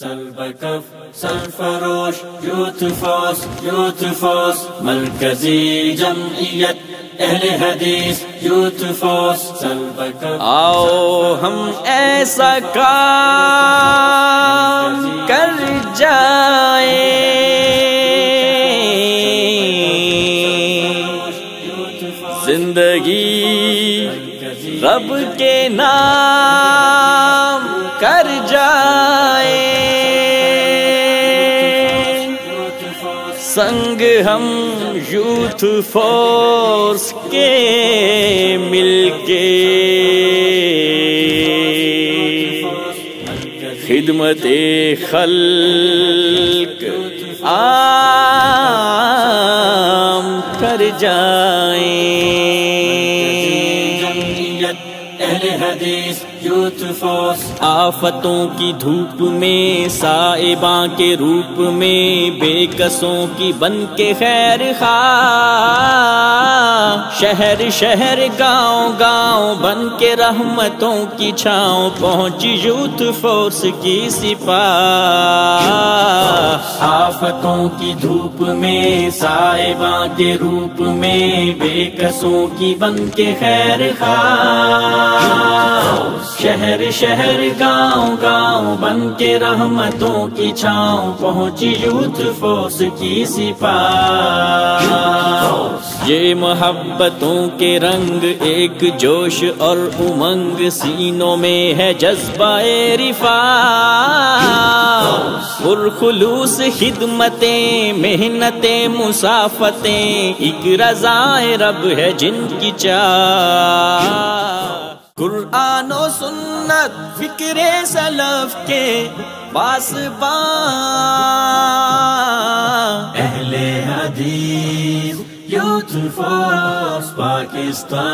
سلبکف سرفروش youth force مرکزی جمعیت اہل حدیث یوتھ فورس سلبکف آؤ ہم ایسا کام کر جائیں زندگی رب کے نام کر جائے سنگ ہم یوتھ فورس کے مل کے خدمت خلق عام کر جائیں اہل حدیث یوتھ فورس آفتوں کی دھوپ میں سائباں کے روپ میں بے کسوں کی بن کے خیر خواہ شہر شہر گاؤں گاؤں بن کے رحمتوں کی چھاؤں پہنچی یوتھ فورس کی سپاہ آفتوں کی دھوپ میں سائباں کے روپ میں بے کسوں کی بن کے خیر خواہ شہر شہر گاؤں گاؤں بن کے رحمتوں کی چھاؤں پہنچی یوتھ فورس کی سپاہ یہ محبتوں کے رنگ ایک جوش اور امنگ سینوں میں ہے جذبہ رفاق پرخلوص خدمتیں محنتیں مسافتیں ایک رضائے رب ہے جن کی چاہ قرآن و سنت فکر سلف کے پاسبان اہل حدیث یوتھ فورس پاکستان